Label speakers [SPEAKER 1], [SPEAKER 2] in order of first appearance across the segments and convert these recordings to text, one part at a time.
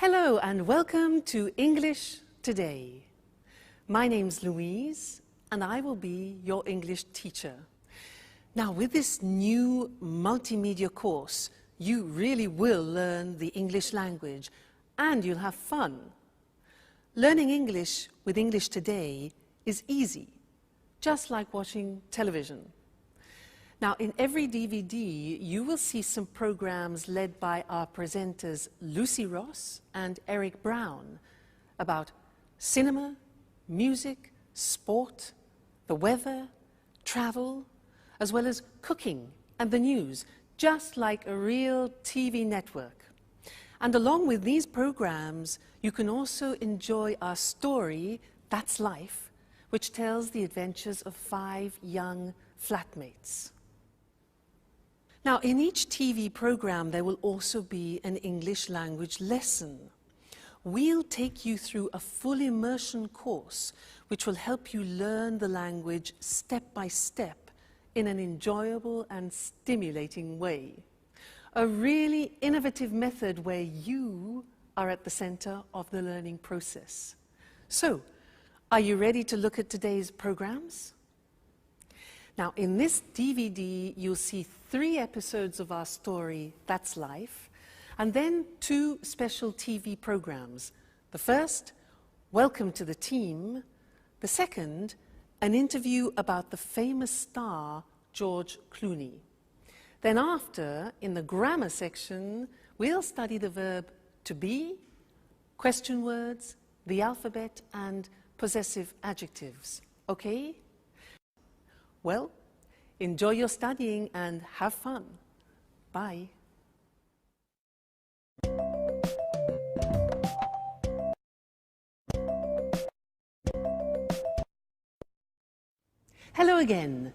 [SPEAKER 1] Hello and welcome to English Today. My name's Louise and I will be your English teacher. Now with this new multimedia course, you really will learn the English language and you'll have fun. Learning English with English Today is easy, just like watching television. Now, in every DVD, you will see some programs led by our presenters Lucy Ross and Eric Brown about cinema, music, sport, the weather, travel, as well as cooking and the news, just like a real TV network. And along with these programs, you can also enjoy our story, That's Life, which tells the adventures of 5 young flatmates. Now, in each TV program, there will also be an English language lesson. We'll take you through a full immersion course, which will help you learn the language step by step in an enjoyable and stimulating way. A really innovative method where you are at the center of the learning process. So, are you ready to look at today's programs? Now, in this DVD, you'll see 3 episodes of our story, That's Life, and then 2 special TV programs. The first, Welcome to the Team. The second, an interview about the famous star, George Clooney. Then after, in the grammar section, we'll study the verb to be, question words, the alphabet, and possessive adjectives. Okay? Well, enjoy your studying and have fun. Bye. Hello again.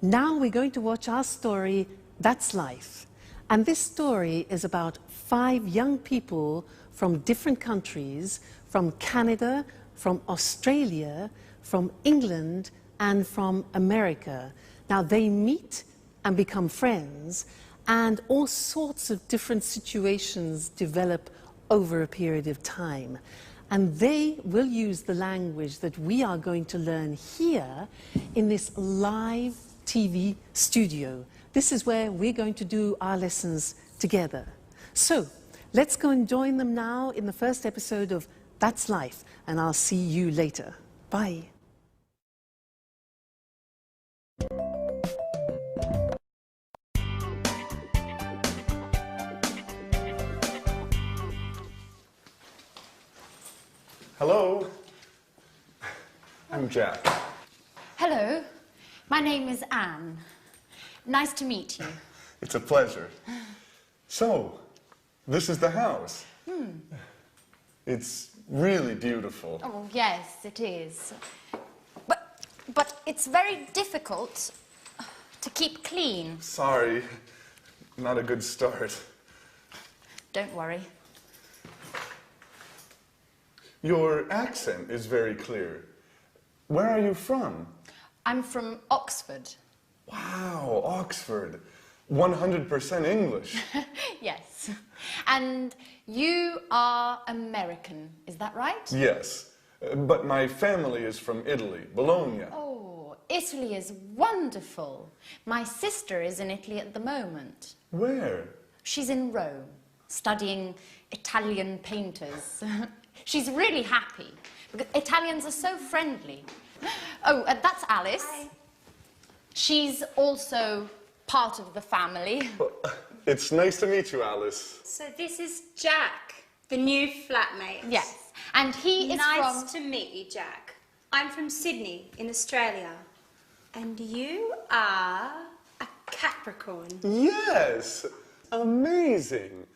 [SPEAKER 1] Now we're going to watch our story, That's Life. And this story is about 5 young people from different countries, from Canada, from Australia, from England, and from America. Now they meet and become friends, and all sorts of different situations develop over a period of time. And they will use the language that we are going to learn here in this live TV studio. This is where we're going to do our lessons together. So let's go and join them now in the first episode of That's Life, and I'll see you later. Bye.
[SPEAKER 2] Hello, I'm Jack.
[SPEAKER 3] Hello, my name is Anne. Nice to meet you.
[SPEAKER 2] It's a pleasure. So, this is the house. It's really beautiful.
[SPEAKER 3] Oh, yes, it is. But it's very difficult to keep clean.
[SPEAKER 2] Sorry, not a good start.
[SPEAKER 3] Don't worry.
[SPEAKER 2] Your accent is very clear. Where are you from?
[SPEAKER 3] I'm from Oxford.
[SPEAKER 2] Wow, Oxford. 100% English.
[SPEAKER 3] Yes. And you are American, is that right?
[SPEAKER 2] Yes, but my family is from Italy, Bologna.
[SPEAKER 3] Oh, Italy is wonderful. My sister is in Italy at the moment.
[SPEAKER 2] Where?
[SPEAKER 3] She's in Rome, studying Italian painters. She's really happy, because Italians are so friendly. Oh, that's Alice.
[SPEAKER 4] Hi.
[SPEAKER 3] She's also part of the family.
[SPEAKER 2] It's nice to meet you, Alice.
[SPEAKER 4] So this is Jack, the new flatmate.
[SPEAKER 3] Yes, and he is
[SPEAKER 4] Nice to meet you, Jack. I'm from Sydney, in Australia. And you are a Capricorn.
[SPEAKER 2] Yes, amazing.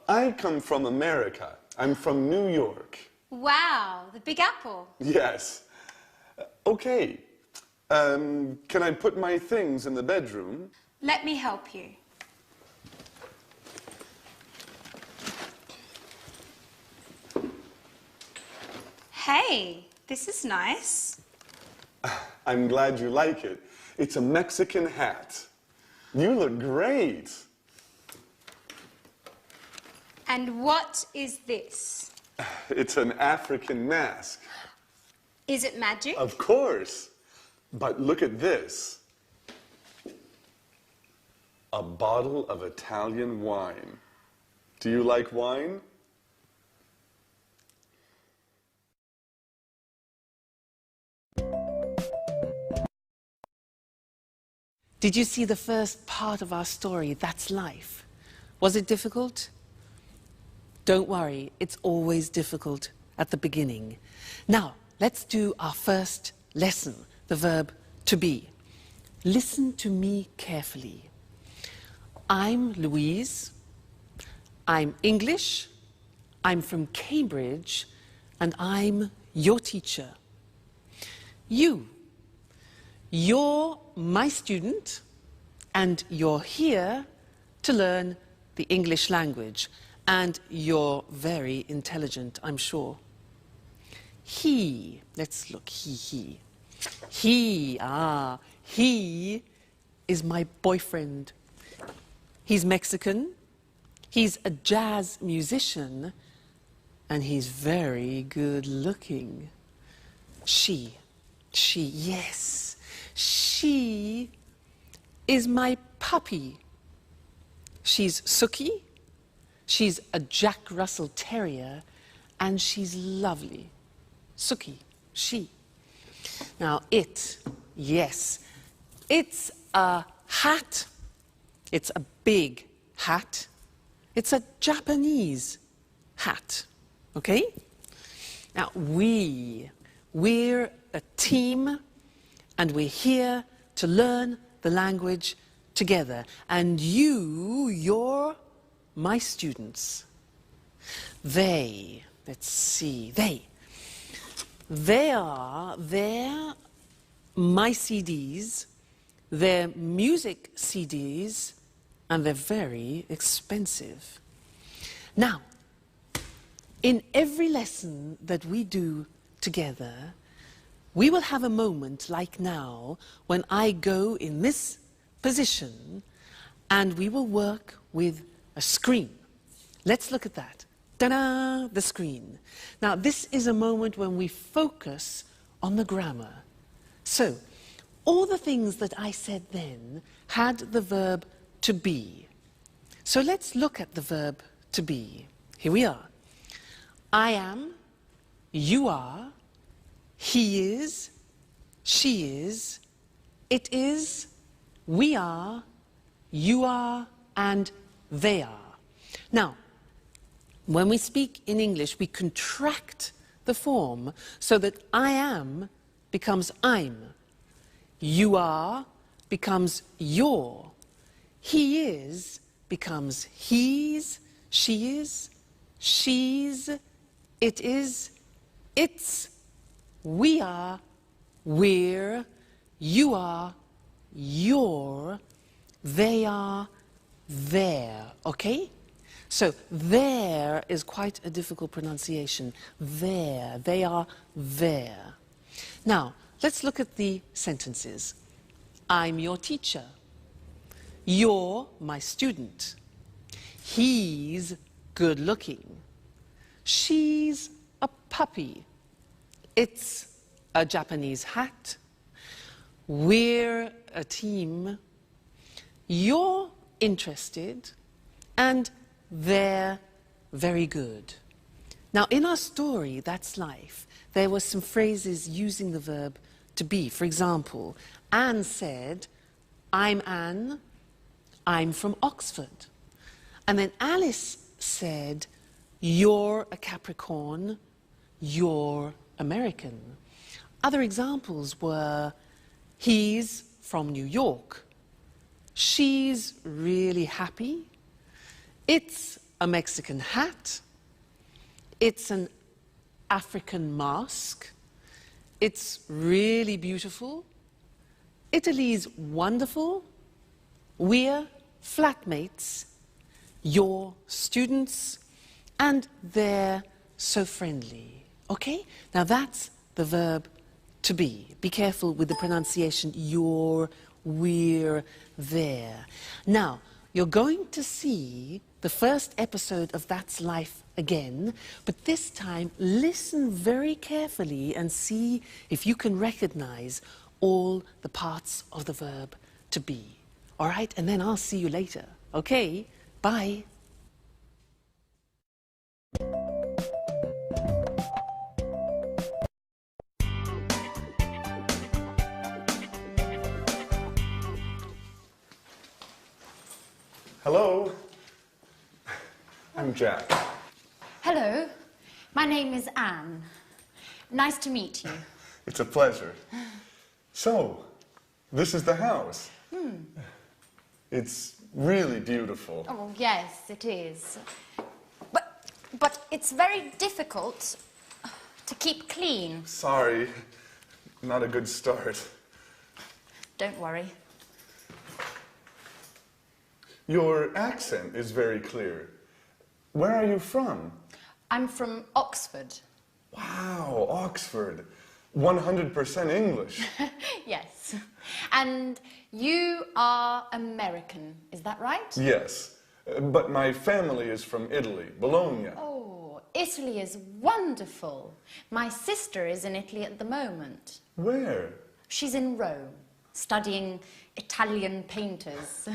[SPEAKER 2] I come from America. I'm from New York.
[SPEAKER 4] Wow, the Big Apple.
[SPEAKER 2] Yes. Okay. Can I put my things in the bedroom?
[SPEAKER 4] Let me help you. Hey, this is nice.
[SPEAKER 2] I'm glad you like it. It's a Mexican hat. You look great.
[SPEAKER 4] And what is this?
[SPEAKER 2] It's an African mask.
[SPEAKER 4] Is it magic?
[SPEAKER 2] Of course. But look at this. A bottle of Italian wine. Do you like wine?
[SPEAKER 1] Did you see the first part of our story, That's Life? Was it difficult? Don't worry, it's always difficult at the beginning. Now, let's do our first lesson, the verb to be. Listen to me carefully. I'm Louise. I'm English. I'm from Cambridge. And I'm your teacher. You're my student, and you're here to learn the English language. And you're very intelligent, I'm sure. He, let's look, he. He is my boyfriend. He's Mexican, he's a jazz musician, and he's very good looking. She, yes, she is my puppy. She's Suki, she's a Jack Russell Terrier, and she's lovely. Suki, she. Now yes, it's a hat. It's a big hat. It's a Japanese hat, okay? Now we're a team, and we're here to learn the language together. And you're my students. They're my CDs, they're music CDs, and they're very expensive. Now, in every lesson that we do together, we will have a moment like now when I go in this position and we will work with a screen. Let's look at that. Ta-da! The screen. Now, this is a moment when we focus on the grammar. So, all the things that I said then had the verb to be. So let's look at the verb to be. Here we are. I am, you are, he is, she is, it is, we are, you are, and they are. Now, when we speak in English, we contract the form so that I am becomes I'm. You are becomes your. He is becomes he's, she is, she's, it is, it's, we are, we're, you are, you're, they are, they're, okay? So there is quite a difficult pronunciation. There, they are there. Now, let's look at the sentences. I'm your teacher. You're my student. He's good looking. She's a puppy. It's a Japanese hat. We're a team. You're interested. And they're very good. Now, in our story, That's Life, there were some phrases using the verb to be. For example, Anne said, I'm Anne, I'm from Oxford. And then Alice said, you're a Capricorn, you're American. Other examples were, he's from New York, she's really happy, it's a Mexican hat, it's an African mask, it's really beautiful, Italy's wonderful, we're flatmates, you're students, and they're so friendly. Okay? Now that's the verb to be. Be careful with the pronunciation, you're, we're, there. Now, you're going to see the first episode of That's Life again, but this time listen very carefully and see if you can recognize all the parts of the verb to be. All right? And then I'll see you later. Okay? Bye.
[SPEAKER 2] Hello. I'm Jack.
[SPEAKER 3] Hello, my name is Anne. Nice to meet you.
[SPEAKER 2] It's a pleasure. So, this is the house. It's really beautiful.
[SPEAKER 3] Oh, yes, it is. But it's very difficult to keep clean.
[SPEAKER 2] Sorry, not a good start.
[SPEAKER 3] Don't worry.
[SPEAKER 2] Your accent is very clear. Where are you from?
[SPEAKER 3] I'm from Oxford.
[SPEAKER 2] Wow, Oxford. 100% English.
[SPEAKER 3] Yes. And you are American, is that right?
[SPEAKER 2] Yes, but my family is from Italy, Bologna.
[SPEAKER 3] Oh, Italy is wonderful. My sister is in Italy at the moment.
[SPEAKER 2] Where?
[SPEAKER 3] She's in Rome, studying Italian painters.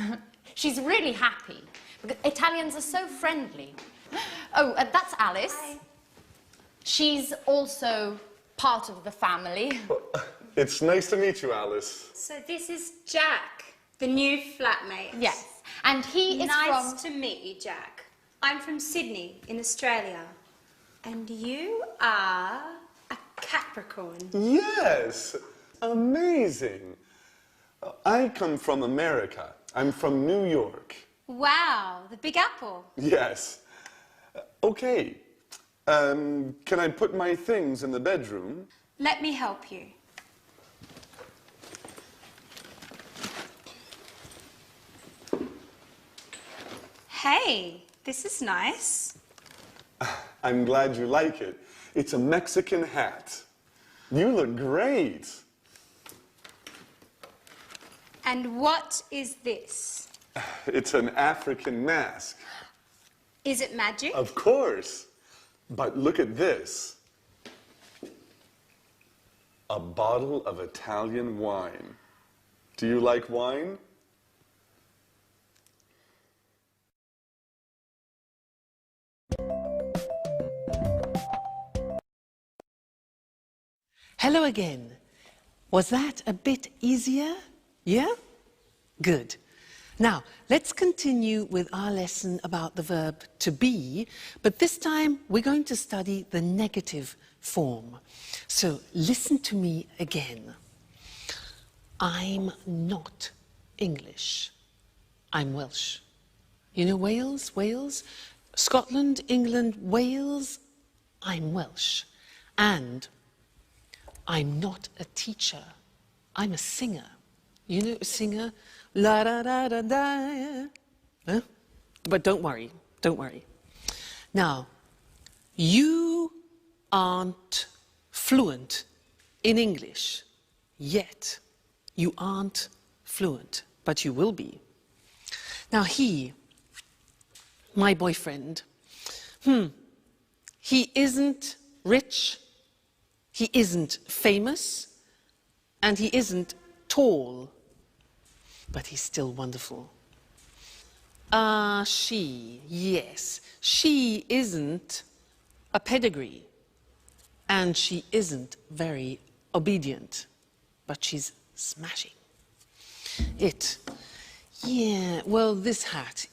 [SPEAKER 3] She's really happy, because Italians are so friendly. Oh, that's Alice.
[SPEAKER 4] Hi.
[SPEAKER 3] She's also part of the family.
[SPEAKER 2] It's nice to meet you, Alice.
[SPEAKER 4] So this is Jack, the new flatmate.
[SPEAKER 3] Yes, and he is
[SPEAKER 4] Nice
[SPEAKER 3] from...
[SPEAKER 4] to meet you, Jack. I'm from Sydney in Australia. And you are a Capricorn.
[SPEAKER 2] Yes, amazing. I come from America. I'm from New York.
[SPEAKER 4] Wow, the Big Apple.
[SPEAKER 2] Yes. Okay. Can I put my things in the bedroom?
[SPEAKER 4] Let me help you. Hey, this is nice.
[SPEAKER 2] I'm glad you like it. It's a Mexican hat. You look great.
[SPEAKER 4] And what is this?
[SPEAKER 2] It's an African mask.
[SPEAKER 4] Is it magic?
[SPEAKER 2] Of course. But look at this. A bottle of Italian wine. Do you like wine?
[SPEAKER 1] Hello again. Was that a bit easier? Yeah? Good. Now, let's continue with our lesson about the verb to be, but this time we're going to study the negative form. So listen to me again. I'm not English. I'm Welsh. You know Wales? Wales? Scotland, England, Wales? I'm Welsh. And I'm not a teacher. I'm a singer. You know a singer? La da da da da. Huh? But don't worry, don't worry. Now, you aren't fluent in English yet. You aren't fluent, but you will be. Now he, my boyfriend, he isn't rich, he isn't famous, and he isn't tall, but he's still wonderful. She, yes, she isn't a pedigree, and she isn't very obedient, but she's smashing. Yeah, well, this hat,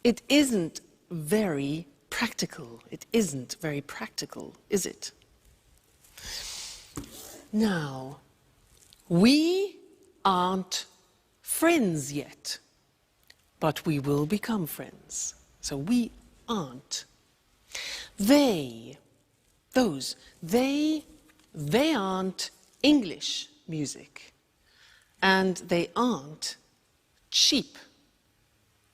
[SPEAKER 1] it isn't very practical. It isn't very practical, is it? Now, we aren't friends yet, but we will become friends. So we aren't. They aren't English music, and they aren't cheap.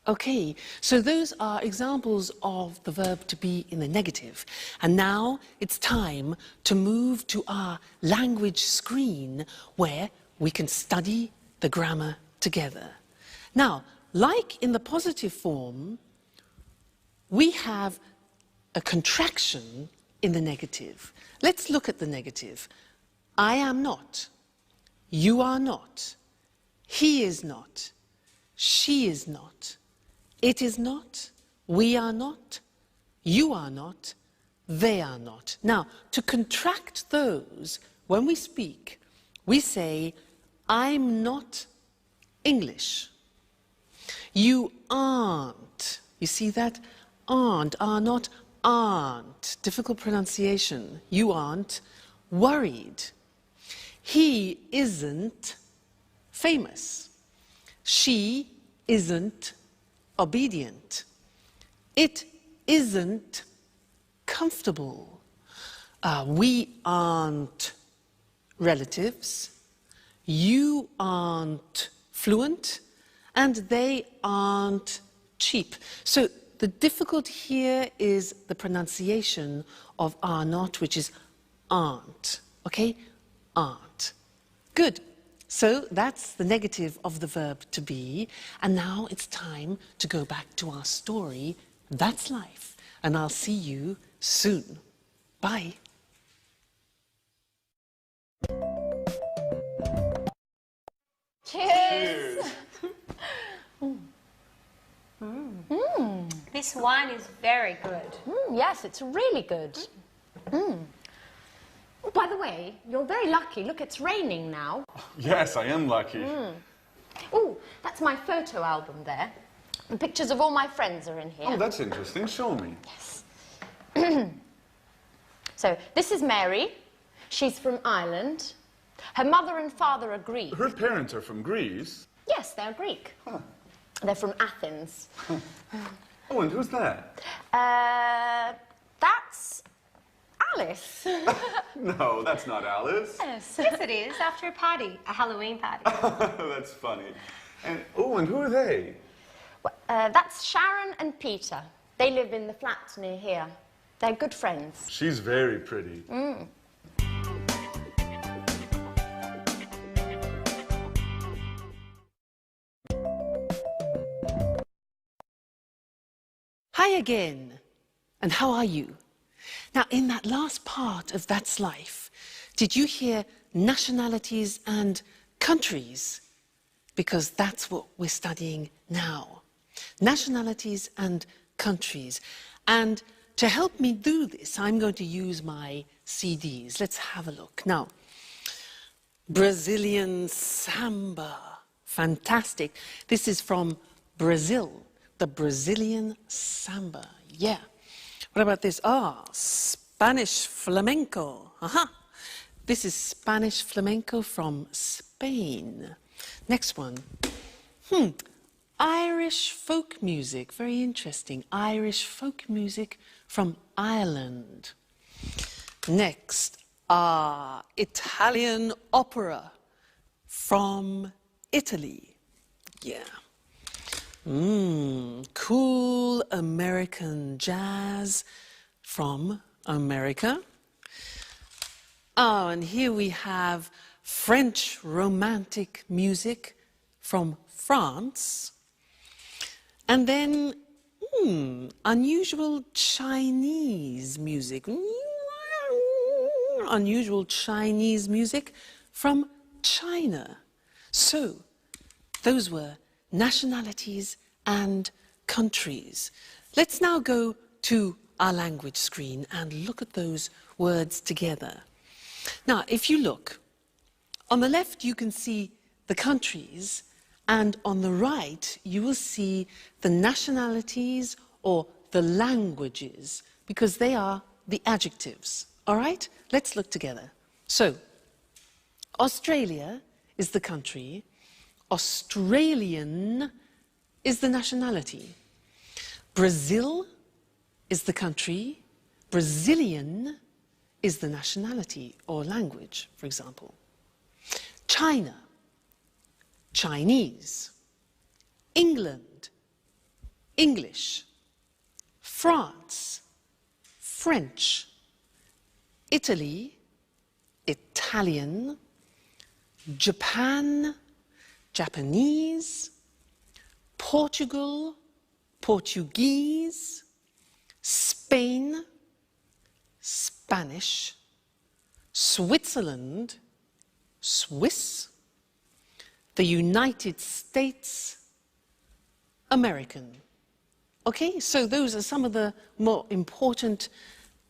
[SPEAKER 1] Okay, so those are examples of the verb to be in the negative. And now it's time to move to our language screen where we can study the grammar together. Now, like in the positive form, we have a contraction in the negative. Let's look at the negative. I am not. You are not. He is not. She is not. It is not. We are not. You are not. They are not. Now, to contract those, when we speak, we say, I'm not English. You aren't. You see that? Aren't, are not, aren't. Difficult pronunciation. You aren't worried. He isn't famous. She isn't obedient. It isn't comfortable. We aren't relatives. You aren't fluent. And they aren't cheap. So the difficulty here is the pronunciation of are not, which is aren't. Okay? Aren't. Good. So that's the negative of the verb to be. And now it's time to go back to our story. That's life. And I'll see you soon. Bye.
[SPEAKER 3] Cheers!
[SPEAKER 4] This wine is very good.
[SPEAKER 3] Yes, it's really good. Oh, by the way, you're very lucky. Look, it's raining now.
[SPEAKER 2] Yes, I am lucky.
[SPEAKER 3] Oh, that's my photo album there. And pictures of all my friends are in here.
[SPEAKER 2] Oh, that's interesting. Show me.
[SPEAKER 3] So, this is Mary. She's from Ireland. Her mother and father are Greek.
[SPEAKER 2] Her parents are from Greece.
[SPEAKER 3] Yes, they're Greek.
[SPEAKER 2] Huh.
[SPEAKER 3] They're from Athens.
[SPEAKER 2] Oh, and who's that?
[SPEAKER 3] That's Alice.
[SPEAKER 2] No, that's not Alice.
[SPEAKER 3] Yes.
[SPEAKER 4] Yes, it is. After a party, a Halloween party.
[SPEAKER 2] That's funny. And oh, and who are they?
[SPEAKER 3] That's Sharon and Peter. They live in the flat near here. They're good friends.
[SPEAKER 2] She's very pretty.
[SPEAKER 1] Hi again. And how are you? Now, in that last part of That's Life, did you hear nationalities and countries? Because that's what we're studying now. Nationalities and countries. And to help me do this, I'm going to use my CDs. Let's have a look. Now, Brazilian samba. Fantastic. This is from Brazil. The Brazilian samba. Yeah. What about this? Spanish flamenco. Aha. This is Spanish flamenco from Spain. Next one. Irish folk music. Very interesting. Irish folk music from Ireland. Next. Italian opera from Italy. Yeah. Cool American jazz from America. Oh, and here we have French romantic music from France. And then, unusual Chinese music. Unusual Chinese music from China. So, those were nationalities and countries. Let's now go to our language screen and look at those words together. Now, if you look, on the left you can see the countries, and on the right you will see the nationalities or the languages, because they are the adjectives. All right? Let's look together. So, Australia is the country. Australian is the nationality. Brazil is the country. Brazilian is the nationality or language, for example. China, Chinese. England, English. France, French. Italy, Italian. Japan, Japanese. Portugal, Portuguese, Spain, Spanish, Switzerland, Swiss, the United States, American. Okay, so those are some of the more important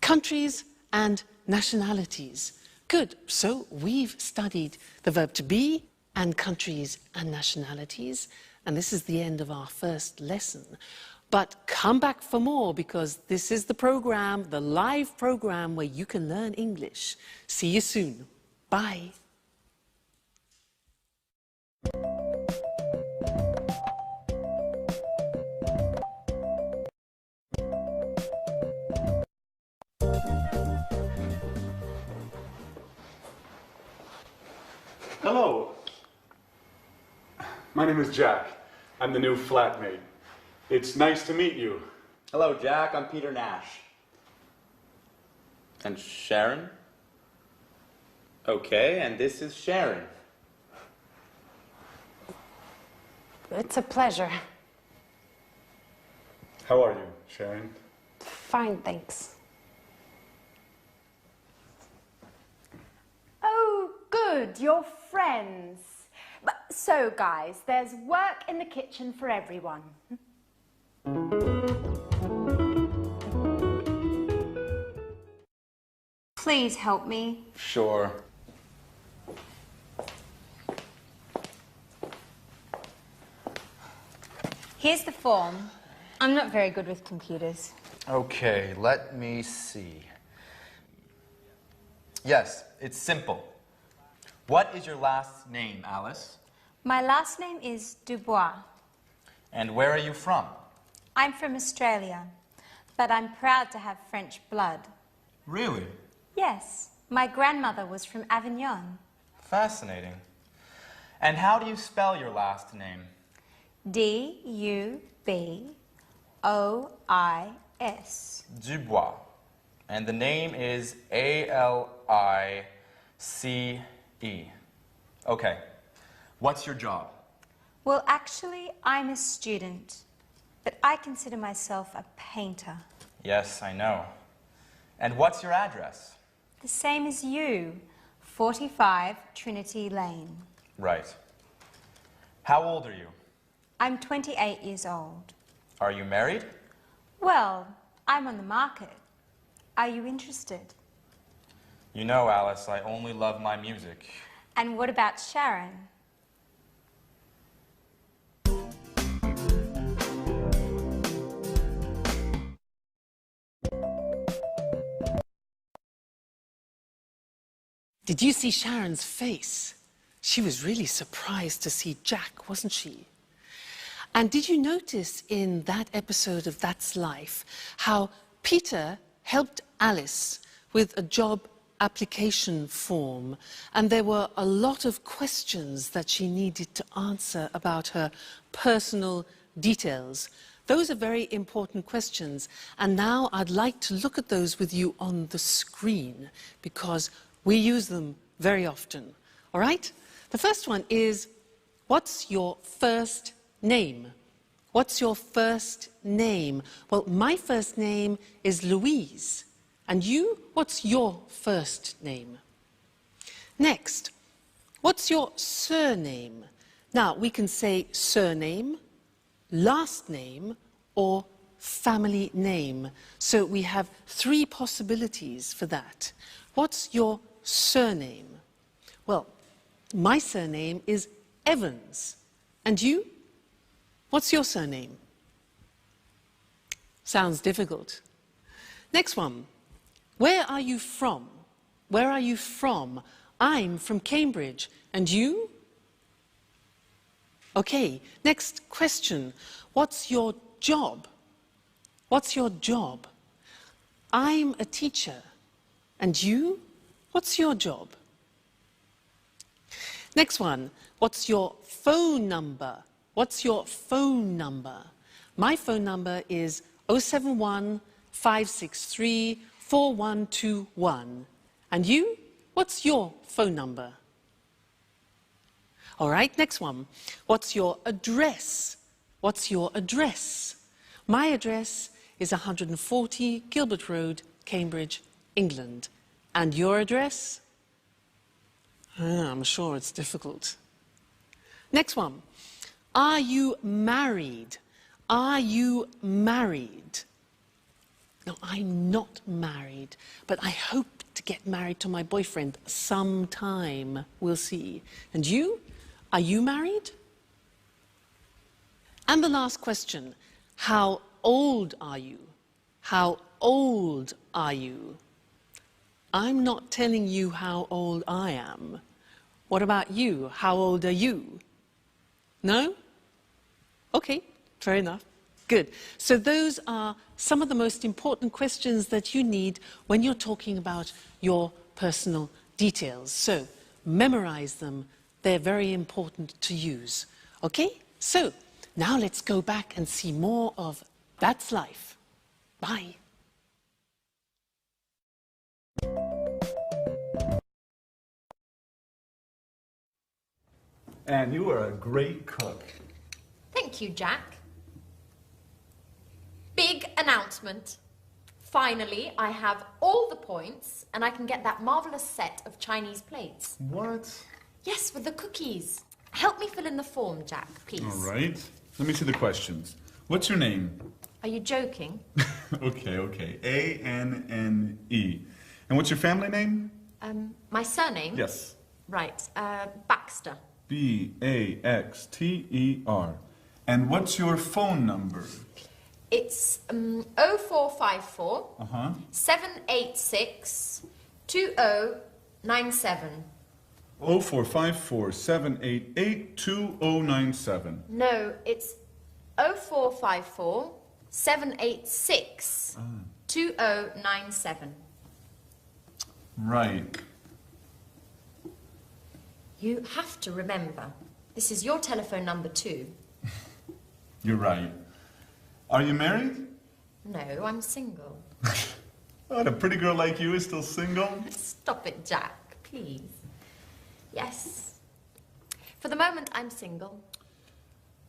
[SPEAKER 1] countries and nationalities. Good, so we've studied the verb to be and countries and nationalities, and this is the end of our first lesson. But come back for more, because this is the program, the live program where you can learn English. See you soon. Bye.
[SPEAKER 2] Hello. My name is Jack. I'm the new flatmate. It's nice to meet you.
[SPEAKER 5] Hello, Jack. I'm Peter Nash. And Sharon? Okay, and this is Sharon.
[SPEAKER 6] It's a pleasure.
[SPEAKER 2] How are you, Sharon?
[SPEAKER 6] Fine, thanks.
[SPEAKER 7] Oh, good, you're friends. So, guys, there's work in the kitchen for everyone.
[SPEAKER 4] Please help me.
[SPEAKER 5] Sure.
[SPEAKER 4] Here's the form. I'm not very good with computers.
[SPEAKER 5] Okay, let me see. Yes, it's simple. What is your last name, Alice?
[SPEAKER 4] My last name is Dubois.
[SPEAKER 5] And where are you from?
[SPEAKER 4] I'm from Australia, but I'm proud to have French blood.
[SPEAKER 5] Really?
[SPEAKER 4] Yes, my grandmother was from Avignon.
[SPEAKER 5] Fascinating. And how do you spell your last name?
[SPEAKER 4] D-U-B-O-I-S.
[SPEAKER 5] Dubois. And the name is A-L-I-C-E. Okay. What's your job?
[SPEAKER 4] Well, actually, I'm a student, but I consider myself a painter.
[SPEAKER 5] Yes, I know. And what's your address?
[SPEAKER 4] The same as you, 45 Trinity Lane.
[SPEAKER 5] Right. How old are you?
[SPEAKER 4] I'm 28 years old.
[SPEAKER 5] Are you married?
[SPEAKER 4] Well, I'm on the market. Are you interested?
[SPEAKER 5] You know, Alice, I only love my music.
[SPEAKER 4] And what about Sharon?
[SPEAKER 1] Did you see Sharon's face? She was really surprised to see Jack, wasn't she? And did you notice in that episode of That's Life how Peter helped Alice with a job application form, and there were a lot of questions that she needed to answer about her personal details. Those are very important questions, and now I'd like to look at those with you on the screen, because we use them very often. All right? The first one is, what's your first name? What's your first name? Well, my first name is Louise. And you, what's your first name? Next, what's your surname? Now, we can say surname, last name, or family name. So we have three possibilities for that. What's your surname? Well, my surname is Evans. And you? What's your surname? Sounds difficult. Next one. Where are you from? Where are you from? I'm from Cambridge. And you? Okay, next question. What's your job? What's your job? I'm a teacher. And you? What's your job? Next one. What's your phone number? What's your phone number? My phone number is 071 563 4121. And you? What's your phone number? All right, next one. What's your address? what's your address? My address is 140 Gilbert Road, Cambridge, England. And your address? I'm sure it's difficult. Next one. Are you married? Are you married? No, I'm not married, but I hope to get married to my boyfriend sometime. We'll see. And you? Are you married? And the last question. How old are you? How old are you? I'm not telling you how old I am. What about you? How old are you? No? Okay, fair enough. Good. So those are some of the most important questions that you need when you're talking about your personal details. So memorize them. They're very important to use. Okay? So now let's go back and see more of That's Life. Bye.
[SPEAKER 8] And you are a great cook.
[SPEAKER 3] Thank you, Jack. Big announcement. Finally, I have all the points and I can get that marvelous set of Chinese plates.
[SPEAKER 8] What?
[SPEAKER 3] Yes, with the cookies. Help me fill in the form, Jack, please.
[SPEAKER 8] All right. Let me see the questions. What's your name?
[SPEAKER 3] Are you joking?
[SPEAKER 8] Okay. A-N-N-E. And what's your family name?
[SPEAKER 3] My surname?
[SPEAKER 8] Yes.
[SPEAKER 3] Right, Baxter.
[SPEAKER 8] B-A-X-T-E-R. And what's your phone number?
[SPEAKER 3] It's 0454
[SPEAKER 8] Uh-huh.
[SPEAKER 3] 786 2097.
[SPEAKER 8] 0454 788 2097.
[SPEAKER 3] No, it's 0454 786 2097.
[SPEAKER 8] Right.
[SPEAKER 3] You have to remember, this is your telephone number too.
[SPEAKER 8] You're right. Are you married?
[SPEAKER 3] No, I'm single.
[SPEAKER 8] What, a pretty girl like you is still single?
[SPEAKER 3] Stop it, Jack, please. Yes. For the moment, I'm single.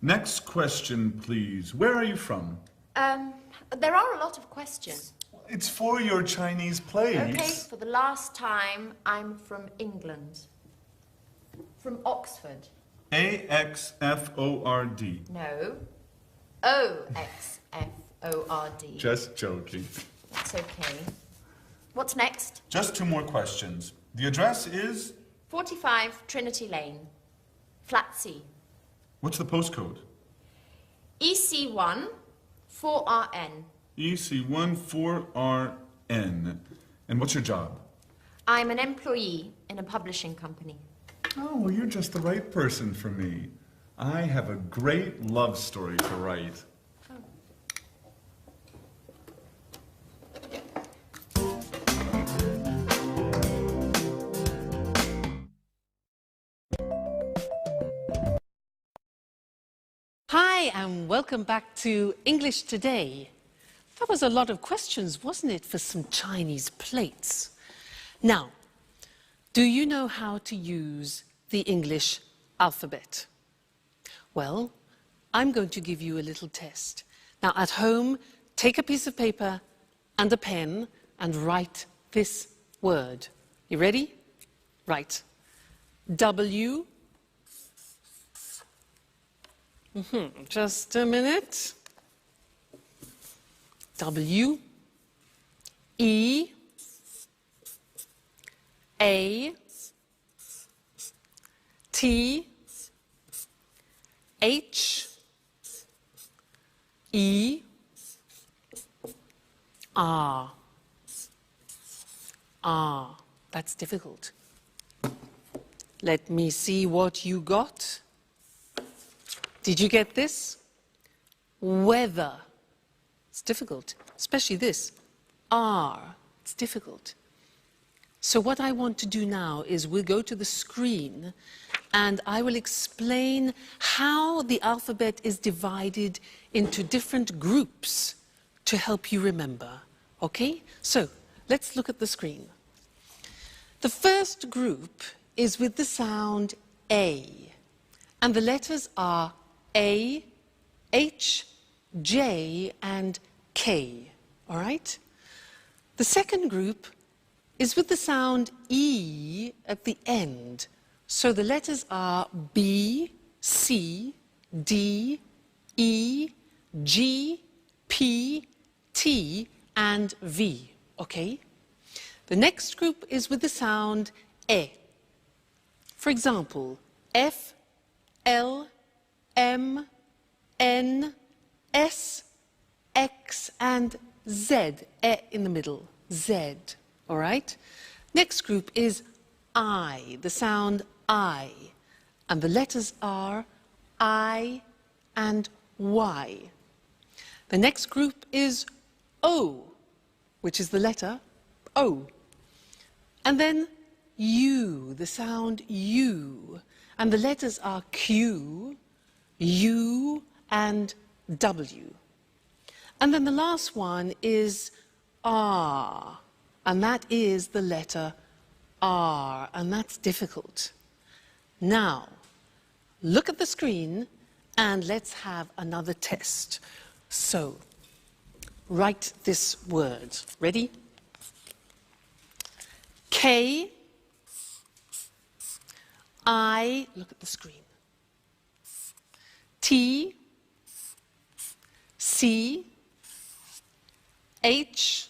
[SPEAKER 8] Next question, please. Where are you from?
[SPEAKER 3] There are a lot of questions.
[SPEAKER 8] It's for your Chinese plates.
[SPEAKER 3] Okay, for the last time, I'm from England. From Oxford.
[SPEAKER 8] A-X-F-O-R-D.
[SPEAKER 3] No. O-X-F-O-R-D.
[SPEAKER 8] Just joking.
[SPEAKER 3] That's okay. What's next?
[SPEAKER 8] Just two more questions. The address is?
[SPEAKER 3] 45 Trinity Lane. Flat C.
[SPEAKER 8] What's the postcode?
[SPEAKER 3] EC1 4RN.
[SPEAKER 8] EC1 4RN. And what's your job?
[SPEAKER 3] I'm an employee in a publishing company.
[SPEAKER 8] Oh, well, you're just the right person for me. I have a great love story to write.
[SPEAKER 1] Hi, and welcome back to English Today. That was a lot of questions, wasn't it, for some Chinese plates? Now, do you know how to use the English alphabet? Well, I'm going to give you a little test. Now, at home, take a piece of paper and a pen and write this word. You ready? Right. W. Just a minute. W. E. A. T. H. E. R. R. That's difficult. Let me see what you got. Did you get this? Weather. It's difficult, especially this. R. It's difficult. So what I want to do now is we'll go to the screen and I will explain how the alphabet is divided into different groups to help you remember. Okay? So let's look at the screen. The first group is with the sound A. And the letters are A, H, J, and K, all right? The second group is with the sound E at the end. So the letters are B, C, D, E, G, P, T, and V, okay? The next group is with the sound E. For example, F, L, M, N, S, X, and Z, E in the middle, Z, all right? Next group is I, the sound I, and the letters are I and Y. The next group is O, which is the letter O. And then U, the sound U, and the letters are Q, U, and W. And then the last one is R, and that is the letter R, and that's difficult. Now, look at the screen and let's have another test. So, write this word. Ready? K, I, look at the screen. T, C, H,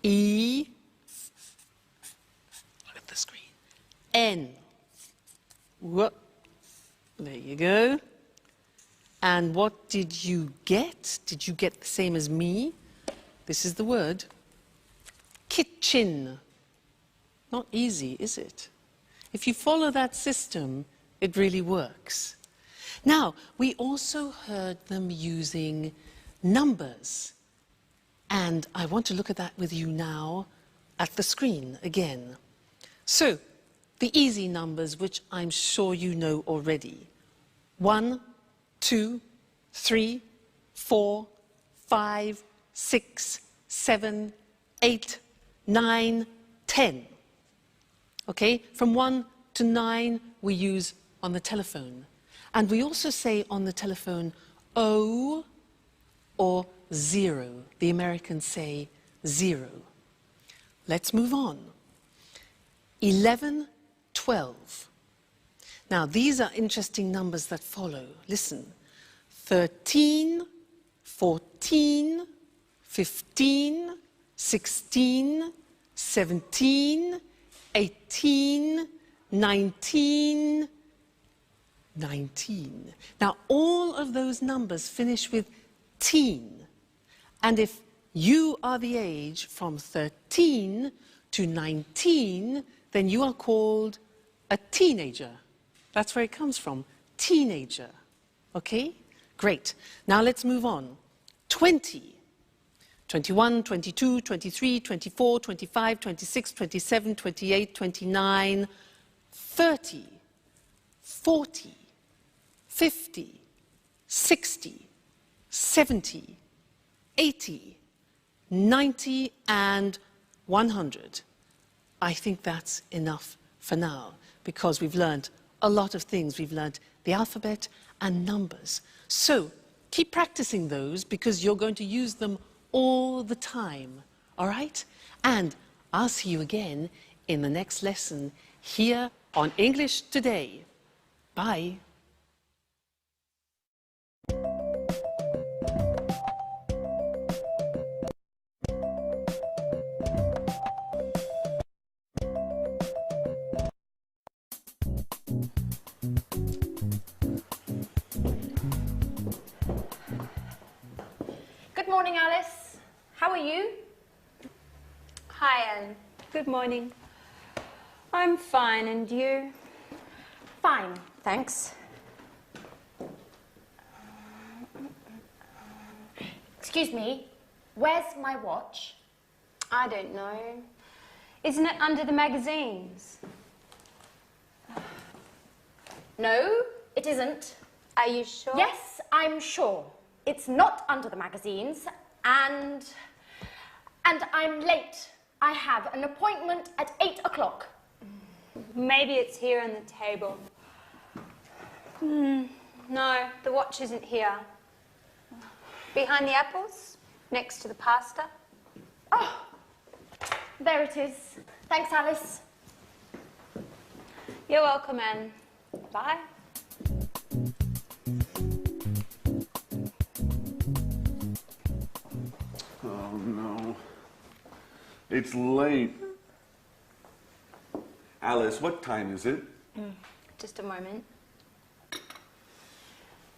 [SPEAKER 1] E, look at the screen, N. Whoop. There you go. And what did you get? Did you get the same as me? This is the word. Kitchen. Not easy, is it? If you follow that system, it really works. Now, we also heard them using numbers. And I want to look at that with you now at the screen again. So, the easy numbers, which I'm sure you know already. 1, 2, 3, 4, 5, 6, 7, 8, 9, 10. Okay, from 1 to 9 we use on the telephone. And we also say on the telephone O or 0. The Americans say 0. Let's move on. 11, 12. Now, these are interesting numbers that follow. Listen. 13, 14, 15, 16, 17, 18, 19, 19. Now, all of those numbers finish with teen. And if you are the age from 13 to 19, then you are called a teenager. That's where it comes from, teenager. Okay? Great. Now let's move on. 20. 21, 22, 23, 24, 25, 26, 27, 28, 29, 30, 40, 50, 60, 70, 80, 90, and 100. I think that's enough for now, because we've learned a lot of things. We've learned the alphabet and numbers. So keep practicing those, because you're going to use them all the time, all right? And I'll see you again in the next lesson here on English Today. Bye.
[SPEAKER 7] Good morning, Alice. How are you?
[SPEAKER 4] Hi, Ellen. Good morning. I'm fine, and you?
[SPEAKER 7] Fine, thanks. Excuse me, where's my watch?
[SPEAKER 4] I don't know. Isn't it under the magazines?
[SPEAKER 7] No, it isn't.
[SPEAKER 4] Are you sure?
[SPEAKER 7] Yes, I'm sure. It's not under the magazines, and I'm late. I have an appointment at 8 o'clock.
[SPEAKER 4] Maybe it's here on the table. No, the watch isn't here. Behind the apples, next to the pasta.
[SPEAKER 7] Oh, there it is. Thanks, Alice.
[SPEAKER 4] You're welcome, Anne. Bye.
[SPEAKER 2] Oh no. It's late. Alice, what time is it?
[SPEAKER 4] Just a moment.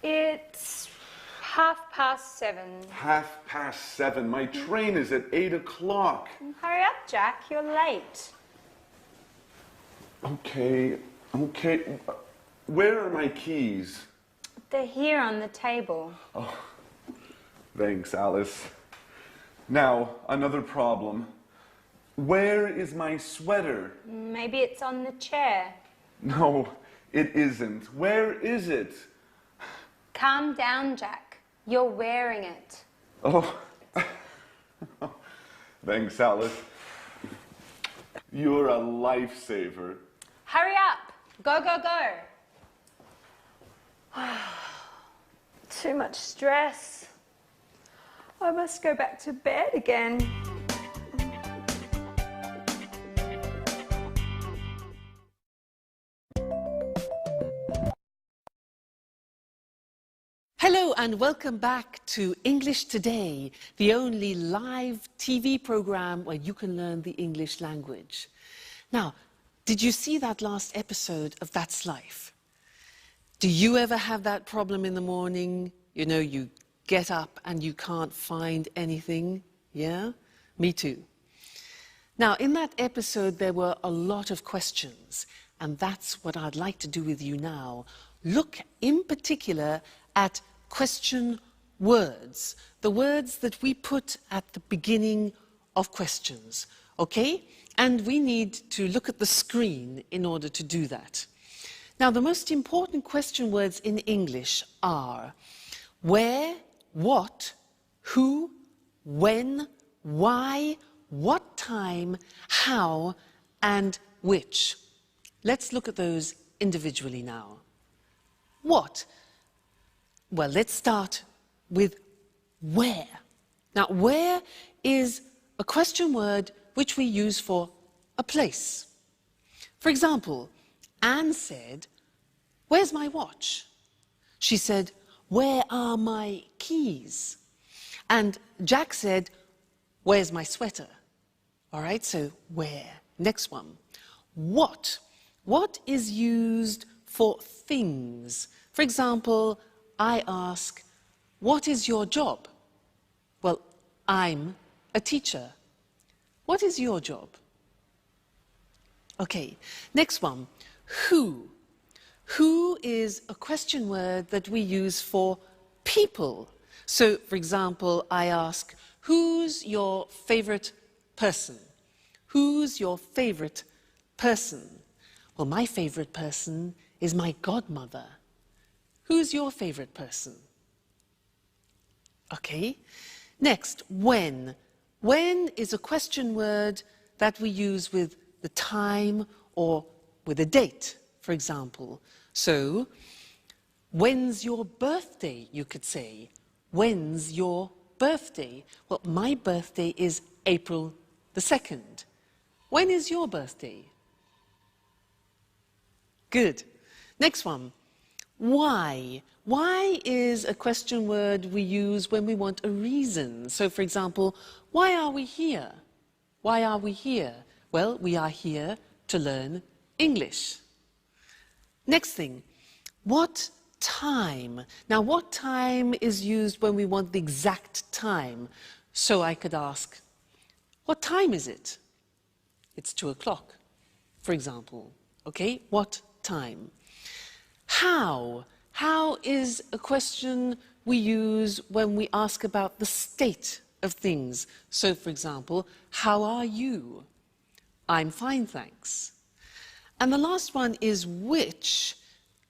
[SPEAKER 4] It's 7:30.
[SPEAKER 2] 7:30. My train is at 8 o'clock.
[SPEAKER 4] Hurry up, Jack. You're late.
[SPEAKER 2] Okay. Where are my keys?
[SPEAKER 4] They're here on the table.
[SPEAKER 2] Thanks, Alice. Now, another problem. Where is my sweater?
[SPEAKER 4] Maybe it's on the chair.
[SPEAKER 2] No, it isn't. Where is it?
[SPEAKER 4] Calm down, Jack. You're wearing it.
[SPEAKER 2] Oh. Thanks, Alice. You're a lifesaver.
[SPEAKER 4] Hurry up. Go, go, go. Too much stress. I must go back to bed again.
[SPEAKER 1] Hello and welcome back to English Today, the only live TV program where you can learn the English language. Now, did you see that last episode of That's Life? Do you ever have that problem in the morning? You know, you get up and you can't find anything? Yeah? Me too. Now, in that episode, there were a lot of questions, and that's what I'd like to do with you now. Look in particular at question words, the words that we put at the beginning of questions, okay? And we need to look at the screen in order to do that. Now, the most important question words in English are where, what, who, when, why, what time, how, and which. Let's look at those individually now. What? Well, let's start with where. Now, where is a question word which we use for a place. For example, Anne said, "Where's my watch?" She said, "Where are my keys?" And Jack said, "Where's my sweater?" All right, so where. Next one. What? What is used for things? For example, I ask, "What is your job?" Well, I'm a teacher. What is your job? Okay, next one. Who? Who is a question word that we use for people. So, for example, I ask, "Who's your favorite person?" Who's your favorite person? Well, my favorite person is my godmother. Who's your favorite person? Okay. Next, when. When is a question word that we use with the time or with a date, for example. So, when's your birthday, you could say. When's your birthday? Well, my birthday is April the 2nd. When is your birthday? Good. Next one. Why? Why is a question word we use when we want a reason. So, for example, why are we here? Why are we here? Well, we are here to learn English. Next thing, what time? Now, what time is used when we want the exact time? So I could ask, what time is it? It's 2 o'clock, for example. Okay, what time? How? How is a question we use when we ask about the state of things. So, for example, how are you? I'm fine, thanks. And the last one is which.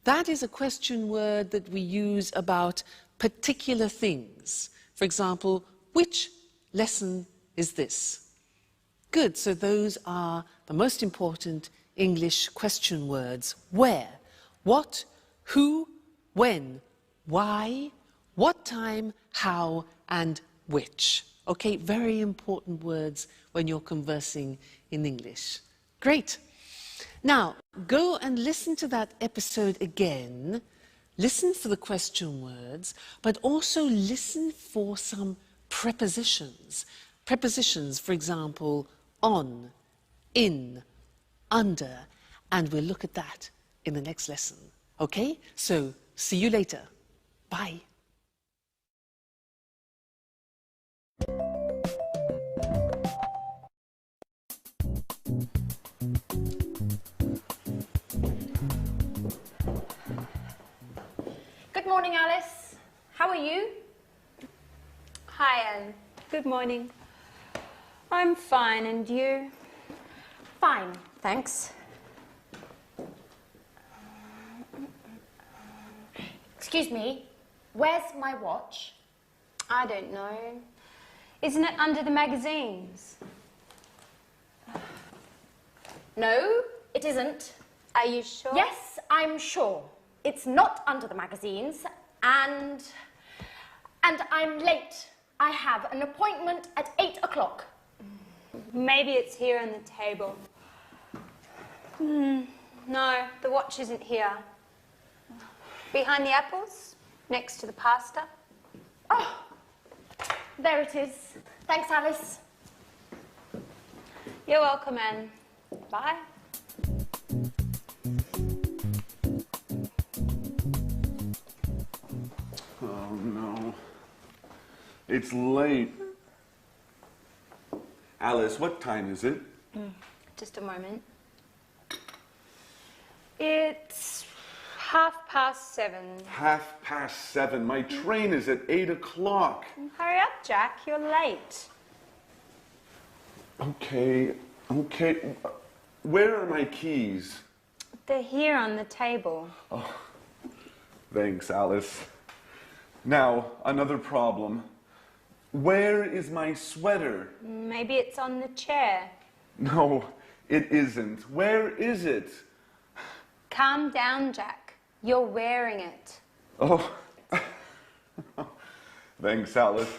[SPEAKER 1] That is a question word that we use about particular things. For example, which lesson is this? Good, so those are the most important English question words. Where, what, who, when, why, what time, how, and which. Okay, very important words when you're conversing in English. Great. Now, go and listen to that episode again. Listen for the question words, but also listen for some prepositions. Prepositions, for example, on, in, under, and we'll look at that in the next lesson. Okay? So, see you later. Bye.
[SPEAKER 7] Good morning, Alice. How are you?
[SPEAKER 4] Hi, Anne. Good morning. I'm fine, and you?
[SPEAKER 7] Fine, thanks. Excuse me, where's my watch?
[SPEAKER 4] I don't know. Isn't it under the magazines?
[SPEAKER 7] No, it isn't.
[SPEAKER 4] Are you sure?
[SPEAKER 7] Yes, I'm sure. It's not under the magazines, and I'm late. I have an appointment at 8 o'clock.
[SPEAKER 4] Maybe it's here on the table. No, the watch isn't here. Behind the apples, next to the pasta.
[SPEAKER 7] Oh, there it is. Thanks, Alice.
[SPEAKER 4] You're welcome, Anne. Bye.
[SPEAKER 2] Oh no. It's late. Alice, what time is it?
[SPEAKER 4] Just a moment. It's 7:30.
[SPEAKER 2] 7:30. My train is at 8 o'clock.
[SPEAKER 4] Hurry up, Jack. You're late.
[SPEAKER 2] Okay. Where are my keys?
[SPEAKER 4] They're here on the table.
[SPEAKER 2] Thanks, Alice. Now, another problem. Where is my sweater?
[SPEAKER 4] Maybe it's on the chair.
[SPEAKER 2] No, it isn't. Where is it?
[SPEAKER 4] Calm down, Jack. You're wearing it.
[SPEAKER 2] Oh. Thanks, Alice.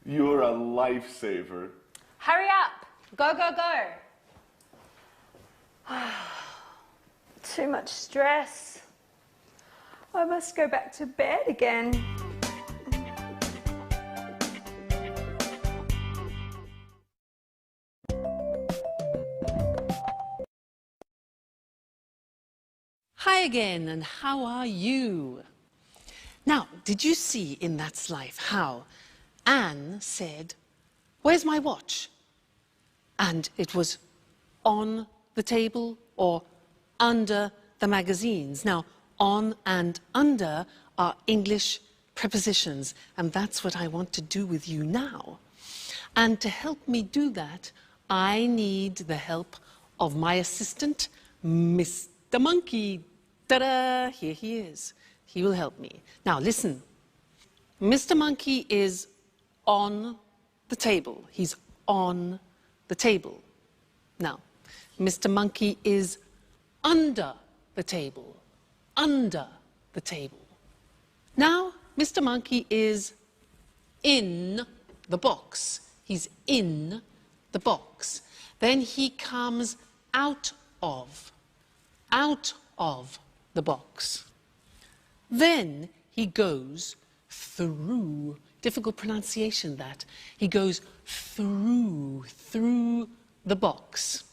[SPEAKER 2] You're a lifesaver.
[SPEAKER 4] Hurry up. Go, go, go. Too much stress. I must go back to bed again.
[SPEAKER 1] Hi again, and how are you? Now, did you see in That's Life how Anne said, "Where's my watch?" And it was on the table or under the magazines. Now, on and under are English prepositions, and that's what I want to do with you now. And to help me do that, I need the help of my assistant, Mr. Monkey. Ta-da! Here he is. He will help me. Now, listen. Mr. Monkey is on the table. He's on the table. Now, Mr. Monkey is under the table. Under the table. Now, Mr. Monkey is in the box. He's in the box. Then he comes out of the box. Then he goes through, difficult pronunciation that, he goes through the box.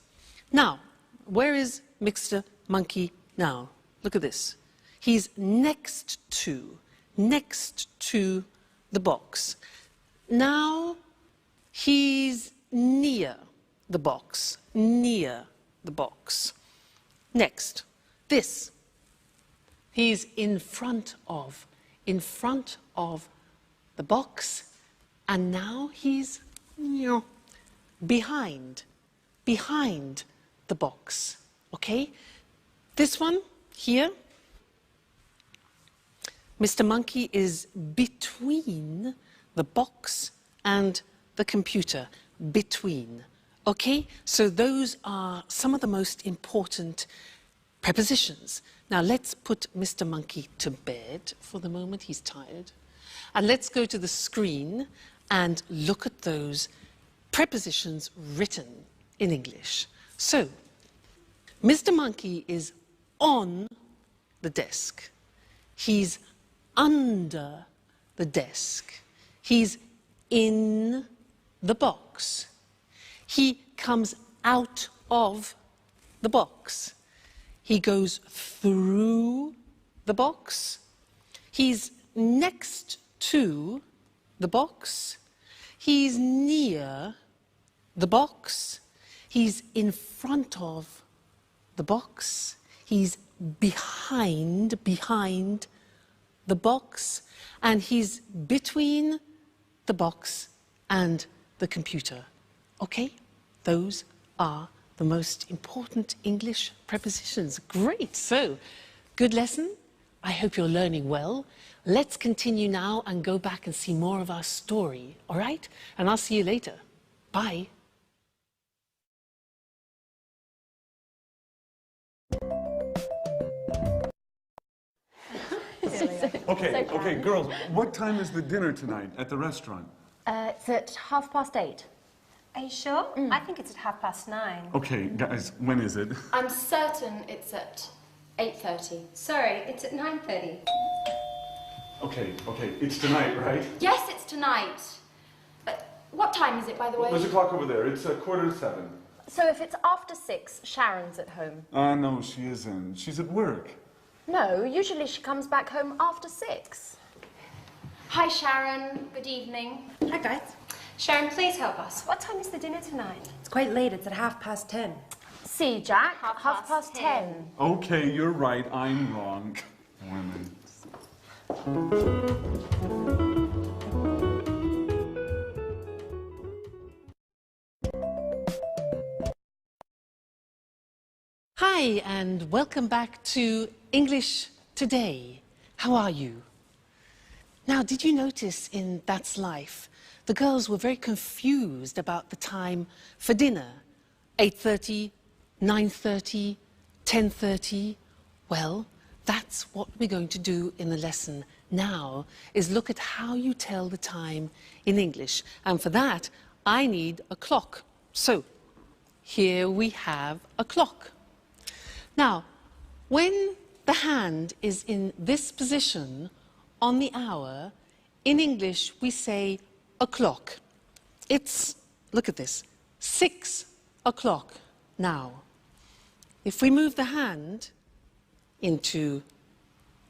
[SPEAKER 1] Now, where is Mr. Monkey now? Look at this. He's next to the box. Now, he's near the box, Next, this. He's in front of the box, and now he's behind the box, okay? This one here, Mr. Monkey is between the box and the computer, between, okay? So those are some of the most important prepositions. Now let's put Mr. Monkey to bed for the moment, he's tired. And let's go to the screen and look at those prepositions written in English. So, Mr. Monkey is on the desk. He's under the desk. He's in the box. He comes out of the box. He goes through the box. He's next to the box. He's near the box. He's in front of the box. He's behind the box. And he's between the box and the computer. Okay? Those are the most important English prepositions. Great! So, good lesson. I hope you're learning well. Let's continue now and go back and see more of our story, all right? And I'll see you later. Bye.
[SPEAKER 8] Okay, girls, what time is the dinner tonight at the restaurant?
[SPEAKER 7] It's at 8:30.
[SPEAKER 4] Are you sure? I think it's at 9:30.
[SPEAKER 8] Okay, guys, when is it?
[SPEAKER 3] I'm certain it's at 8:30.
[SPEAKER 4] Sorry, it's at 9:30.
[SPEAKER 8] Okay, it's tonight, right?
[SPEAKER 3] Yes, it's tonight. What time is it, by the way?
[SPEAKER 8] There's a clock over there. It's 7:15.
[SPEAKER 7] So if it's after 6, Sharon's at home.
[SPEAKER 8] No, she isn't. She's at work.
[SPEAKER 7] No, usually she comes back home after 6.
[SPEAKER 3] Hi, Sharon. Good evening.
[SPEAKER 4] Hi, guys. Sharon, please help us. What time is the dinner tonight?
[SPEAKER 9] It's quite late. It's at 10:30.
[SPEAKER 7] See, Jack,
[SPEAKER 3] Half past
[SPEAKER 7] 10.
[SPEAKER 8] Okay, you're right. I'm wrong. Women.
[SPEAKER 1] Hi, and welcome back to English Today. How are you? Now, did you notice in That's Life, the girls were very confused about the time for dinner? 8:30, 9:30, 10:30? Well, that's what we're going to do in the lesson now, is look at how you tell the time in English. And for that, I need a clock. So, here we have a clock. Now, when the hand is in this position on the hour, in English we say o'clock. It's, look at this, 6 o'clock now. If we move the hand into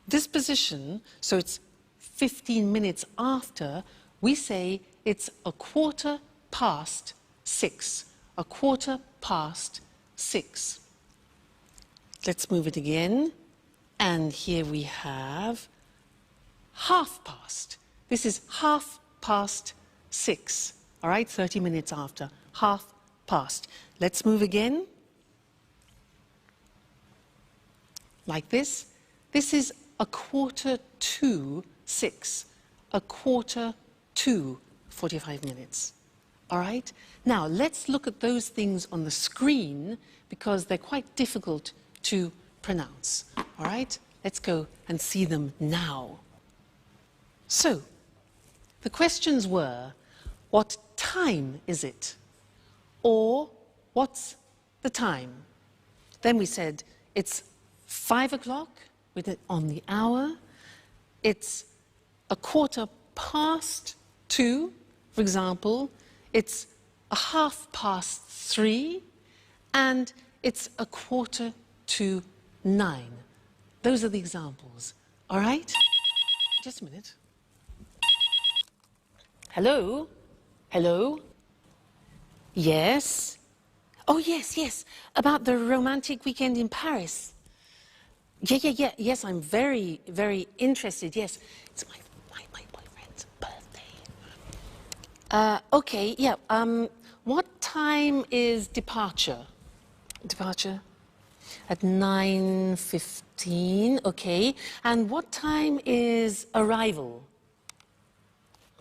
[SPEAKER 1] this position, so it's 15 minutes after, we say it's 6:15. 6:15. Let's move it again. And here we have 6:30. This is 6:30. All right, 30 minutes after. 6:30. Let's move again. Like this. This is 6:45. 45 minutes. All right? Now, let's look at those things on the screen because they're quite difficult to pronounce. All right? Let's go and see them now. So, the questions were, what time is it? Or, what's the time? Then we said, it's 5 o'clock with it on the hour. It's 2:15, for example. It's 3:30, and it's 8:45. Those are the examples. All right? Just a minute. Hello? Hello? Yes? Oh, yes. About the romantic weekend in Paris. Yeah. Yes, I'm very, very interested. Yes, it's my boyfriend's birthday. Okay, yeah. What time is departure? Departure? At 9:15, okay. And what time is arrival?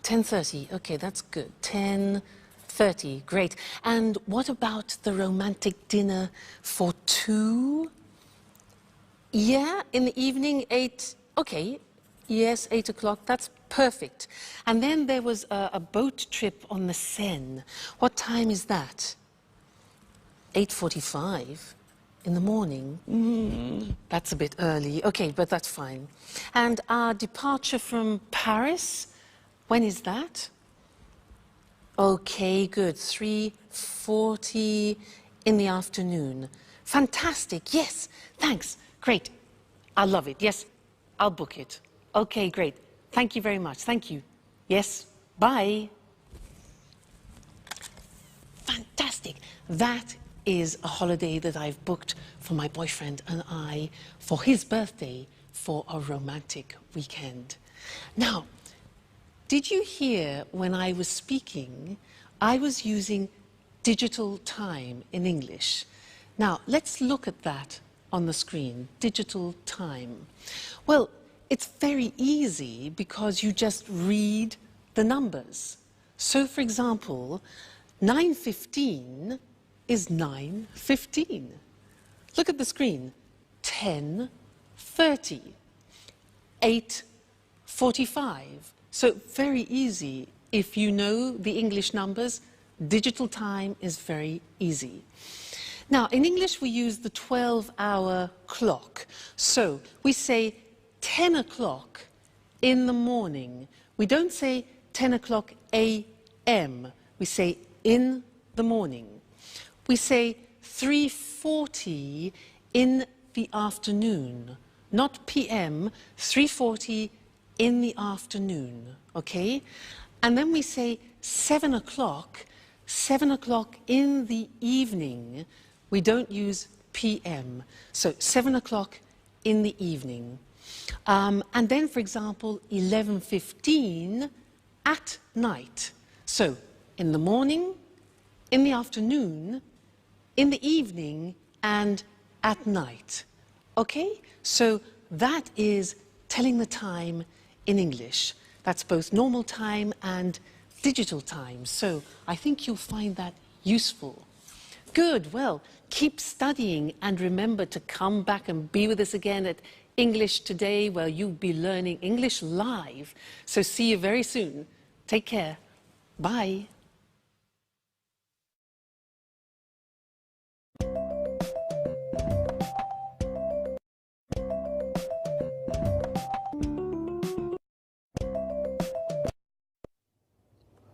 [SPEAKER 1] 10:30, okay, that's good. 10:30, great. And what about the romantic dinner for two? Yeah, in the evening, 8, okay. Yes, 8 o'clock, that's perfect. And then there was a boat trip on the Seine. What time is that? 8:45 in the morning. That's a bit early. Okay, but that's fine. And our departure from Paris, when is that? Okay, good. 3:40 in the afternoon. Fantastic. Yes, thanks. Great. I love it. Yes, I'll book it. Okay, great. Thank you very much. Thank you. Yes, bye. Fantastic. That is a holiday that I've booked for my boyfriend and I for his birthday for a romantic weekend. Now, did you hear when I was speaking, I was using digital time in English. Now, let's look at that on the screen, digital time. Well, it's very easy because you just read the numbers. So, for example, 9:15 is 9:15. Look at the screen. 10:30. 8:45. So very easy. If you know the English numbers, digital time is very easy. Now, in English, we use the 12-hour clock. So we say 10 o'clock in the morning. We don't say 10 o'clock a.m. We say in the morning. We say 3:40 in the afternoon, not p.m., 3:40 in the afternoon, okay? And then we say 7 o'clock in the evening. We don't use p.m., so 7 o'clock in the evening. And then, for example, 11:15 at night. So in the morning, in the afternoon, in the evening, and at night. Okay? So that is telling the time in English. That's both normal time and digital time. So I think you'll find that useful. Good. Well, keep studying and remember to come back and be with us again at English Today, where you'll be learning English live. So see you very soon. Take care. Bye.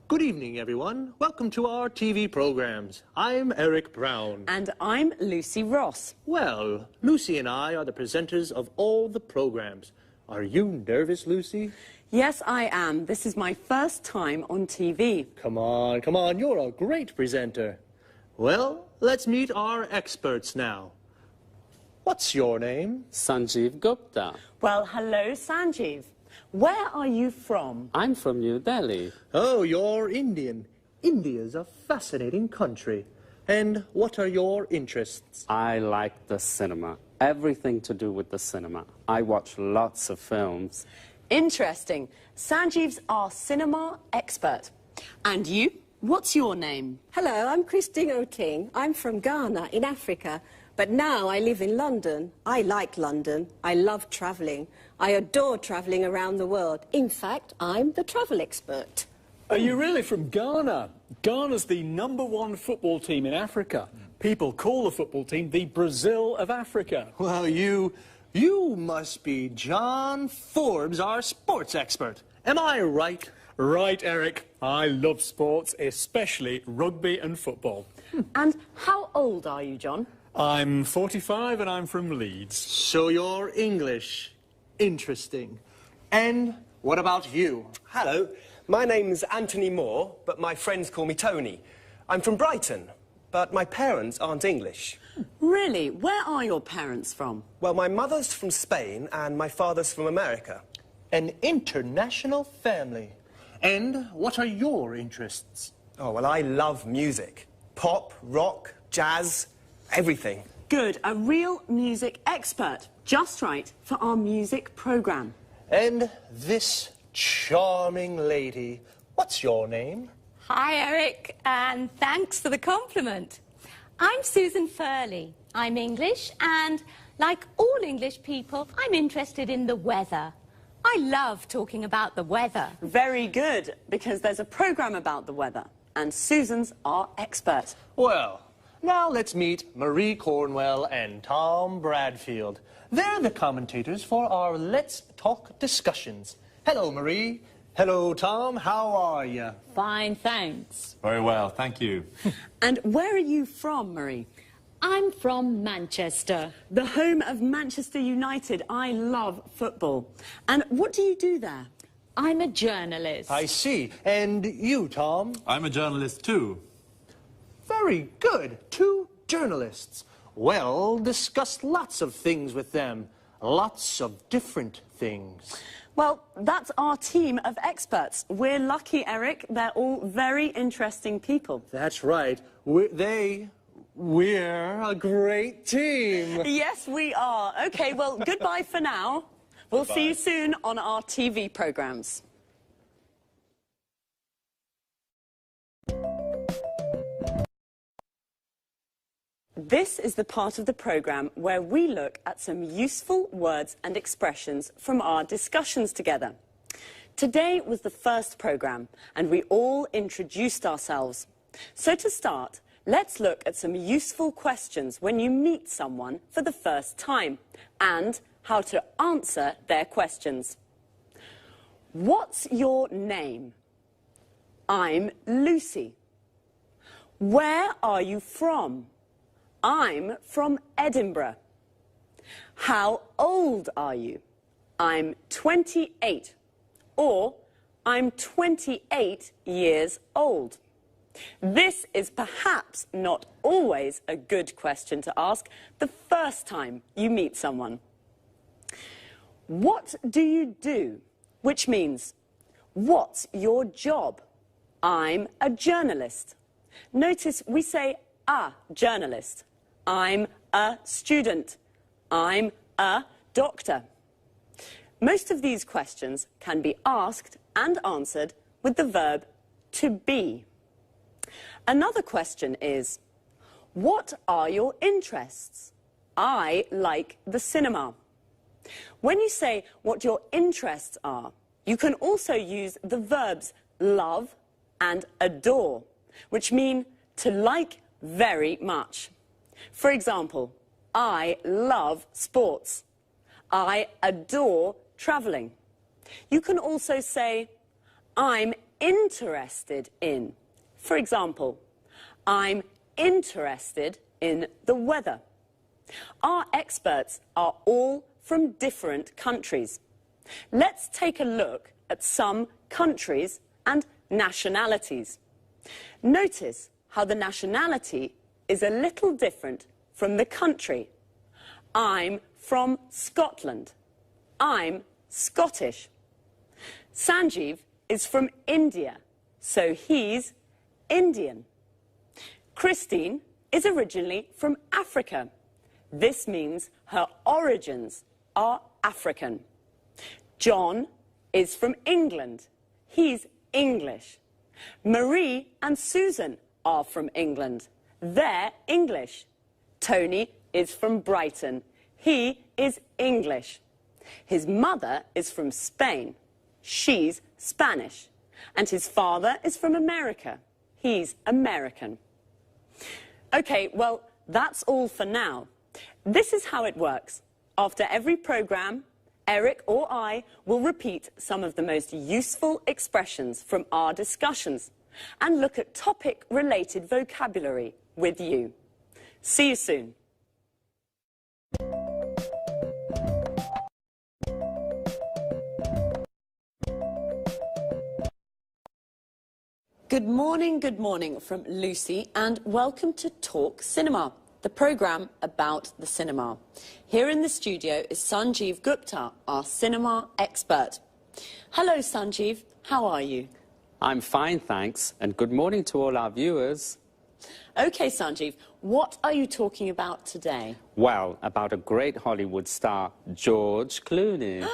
[SPEAKER 10] Good evening, everyone. Welcome to our TV programs. I'm Eric Brown.
[SPEAKER 11] And I'm Lucy Ross.
[SPEAKER 10] Well, Lucy and I are the presenters of all the programs. Are you nervous, Lucy?
[SPEAKER 11] Yes, I am. This is my first time on TV.
[SPEAKER 10] Come on, you're a great presenter. Well, let's meet our experts now. What's your name?
[SPEAKER 12] Sanjeev Gupta.
[SPEAKER 11] Well, hello, Sanjeev. Where are you from?
[SPEAKER 12] I'm from New Delhi.
[SPEAKER 10] Oh, you're Indian. India's a fascinating country. And what are your interests?
[SPEAKER 12] I like the cinema. Everything to do with the cinema. I watch lots of films.
[SPEAKER 11] Interesting. Sanjeev's our cinema expert. And you? What's your name?
[SPEAKER 13] Hello, I'm Christine O'King. I'm from Ghana in Africa, but now I live in London. I like London. I love travelling. I adore travelling around the world. In fact, I'm the travel expert.
[SPEAKER 14] Are you really from Ghana? Ghana's the #1 football team in Africa. People call the football team the Brazil of Africa.
[SPEAKER 10] Well, you must be John Forbes, our sports expert. Am I right?
[SPEAKER 14] Right, Eric. I love sports, especially rugby and football.
[SPEAKER 11] And how old are you, John?
[SPEAKER 14] I'm 45 and I'm from Leeds.
[SPEAKER 10] So you're English. Interesting. And what about you?
[SPEAKER 15] Hello, my name's Anthony Moore, but my friends call me Tony. I'm from Brighton, but my parents aren't English.
[SPEAKER 11] Really? Where are your parents from?
[SPEAKER 15] Well, my mother's from Spain and my father's from America.
[SPEAKER 10] An international family. And what are your interests?
[SPEAKER 15] Oh, well, I love music. Pop, rock, jazz, everything.
[SPEAKER 11] Good, a real music expert. Just right for our music programme.
[SPEAKER 10] And this charming lady, what's your name?
[SPEAKER 16] Hi, Eric, and thanks for the compliment. I'm Susan Furley. I'm English and Like all English people, I'm interested in the weather. I love talking about the weather.
[SPEAKER 11] Very good, because there's a programme about the weather, and Susan's our expert.
[SPEAKER 10] Well, now let's meet Marie Cornwell and Tom Bradfield. They're the commentators for our Let's Talk discussions. Hello, Marie. Hello, Tom. How are you?
[SPEAKER 17] Fine, thanks.
[SPEAKER 5] Very well, thank you.
[SPEAKER 11] And where are you from, Marie?
[SPEAKER 17] I'm from Manchester.
[SPEAKER 11] The home of Manchester United. I love football. And what do you do there?
[SPEAKER 17] I'm a journalist.
[SPEAKER 10] I see. And you, Tom?
[SPEAKER 5] I'm a journalist too.
[SPEAKER 10] Very good. 2 journalists. Well, discuss lots of things with them. Lots of different things.
[SPEAKER 11] Well, that's our team of experts. We're lucky, Eric. They're all very interesting people.
[SPEAKER 10] That's right. We're a great team.
[SPEAKER 11] Yes, we are. OK, well, goodbye for now. We'll see you soon on our TV programmes. This is the part of the programme where we look at some useful words and expressions from our discussions together. Today was the first programme, and we all introduced ourselves. So to start, let's look at some useful questions when you meet someone for the first time, and how to answer their questions. What's your name? I'm Lucy. Where are you from? I'm from Edinburgh. How old are you? I'm 28. Or, I'm 28 years old. This is perhaps not always a good question to ask the first time you meet someone. What do you do? Which means, what's your job? I'm a journalist. Notice we say a journalist. I'm a student. I'm a doctor. Most of these questions can be asked and answered with the verb to be. Another question is, what are your interests? I like the cinema. When you say what your interests are, you can also use the verbs love and adore, which mean to like very much. For example, I love sports. I adore travelling. You can also say, I'm interested in. For example, I'm interested in the weather. Our experts are all from different countries. Let's take a look at some countries and nationalities. Notice how the nationality is a little different from the country. I'm from Scotland. I'm Scottish. Sanjeev is from India, so he's Indian. Christine is originally from Africa. This means her origins are African. John is from England. He's English. Marie and Susan are from England. They're English. Tony is from Brighton. He is English. His mother is from Spain. She's Spanish. And his father is from America. He's American. OK, well, that's all for now. This is how it works. After every programme, Eric or I will repeat some of the most useful expressions from our discussions and look at topic-related vocabulary with you. See you soon. Good morning from Lucy, and welcome to Talk Cinema, the programme about the cinema. Here in the studio is Sanjeev Gupta, our cinema expert. Hello, Sanjeev. How are you?
[SPEAKER 12] I'm fine, thanks, and good morning to all our viewers.
[SPEAKER 11] OK, Sanjeev, what are you talking about today?
[SPEAKER 12] Well, about a great Hollywood star, George Clooney.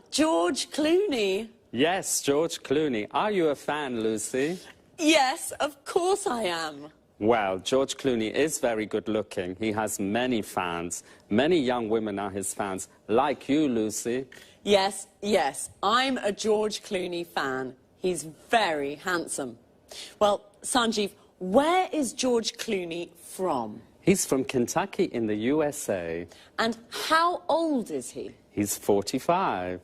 [SPEAKER 11] George Clooney?
[SPEAKER 12] Yes, George Clooney. Are you a fan, Lucy?
[SPEAKER 11] Yes, of course I am.
[SPEAKER 12] Well, George Clooney is very good looking. He has many fans. Many young women are his fans, like you, Lucy.
[SPEAKER 11] Yes, yes, I'm a George Clooney fan. He's very handsome. Well, Sanjeev, where is George Clooney from?
[SPEAKER 12] He's from Kentucky in the USA.
[SPEAKER 11] And how old is he?
[SPEAKER 12] He's 45.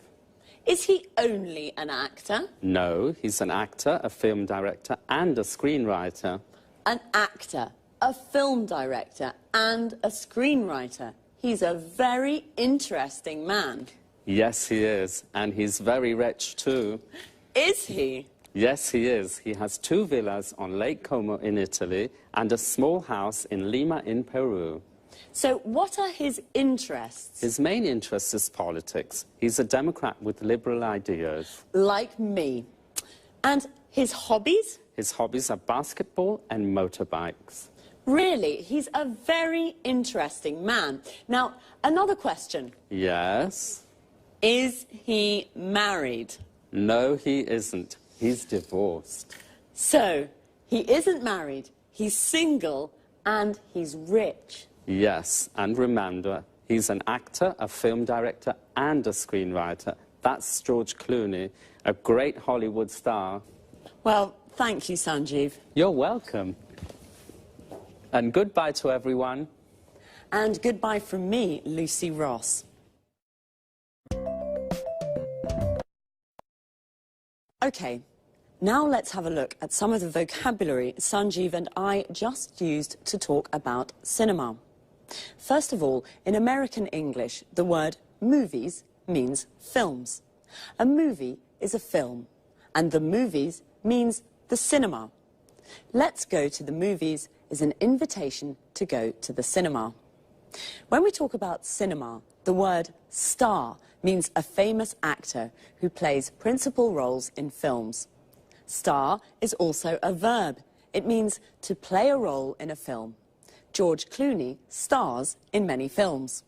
[SPEAKER 11] Is he only an actor?
[SPEAKER 12] No, he's an actor, a film director, and a screenwriter.
[SPEAKER 11] An actor, a film director, and a screenwriter. He's a very interesting man.
[SPEAKER 12] Yes, he is. And he's very rich, too.
[SPEAKER 11] Is he?
[SPEAKER 12] Yes, he is. He has 2 villas on Lake Como in Italy and a small house in Lima in Peru.
[SPEAKER 11] So what are his interests?
[SPEAKER 12] His main interest is politics. He's a Democrat with liberal ideas.
[SPEAKER 11] Like me. And his hobbies?
[SPEAKER 12] His hobbies are basketball and motorbikes.
[SPEAKER 11] Really? He's a very interesting man. Now, another question.
[SPEAKER 12] Yes?
[SPEAKER 11] Is he married?
[SPEAKER 12] No, he isn't. He's divorced.
[SPEAKER 11] So, he isn't married, he's single, and he's rich.
[SPEAKER 12] Yes, and remember, he's an actor, a film director, and a screenwriter. That's George Clooney, a great Hollywood star.
[SPEAKER 11] Well, thank you, Sanjeev.
[SPEAKER 12] You're welcome. And goodbye to everyone.
[SPEAKER 11] And goodbye from me, Lucy Ross. OK, now let's have a look at some of the vocabulary Sanjeev and I just used to talk about cinema. First of all, in American English, the word movies means films. A movie is a film, and the movies means the cinema. Let's go to the movies is an invitation to go to the cinema. When we talk about cinema, the word star means a famous actor who plays principal roles in films. Star is also a verb. It means to play a role in a film. George Clooney stars in many films.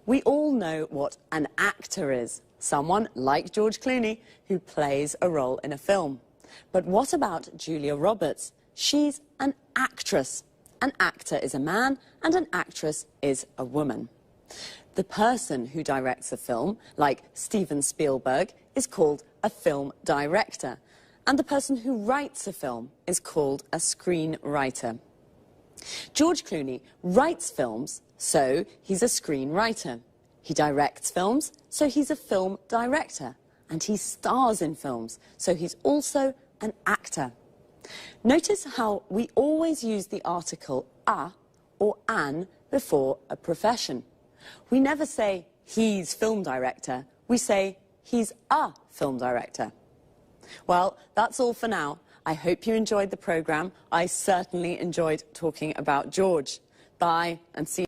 [SPEAKER 11] We all know what an actor is. Someone like George Clooney who plays a role in a film. But what about Julia Roberts? She's an actress. An actor is a man and an actress is a woman. The person who directs a film, like Steven Spielberg, is called a film director. And the person who writes a film is called a screenwriter. George Clooney writes films, so he's a screenwriter. He directs films, so he's a film director. And he stars in films, so he's also an actor. Notice how we always use the article a or an before a profession. We never say he's film director, we say he's a film director. Well, that's all for now. I hope you enjoyed the programme. I certainly enjoyed talking about George. Bye and see you.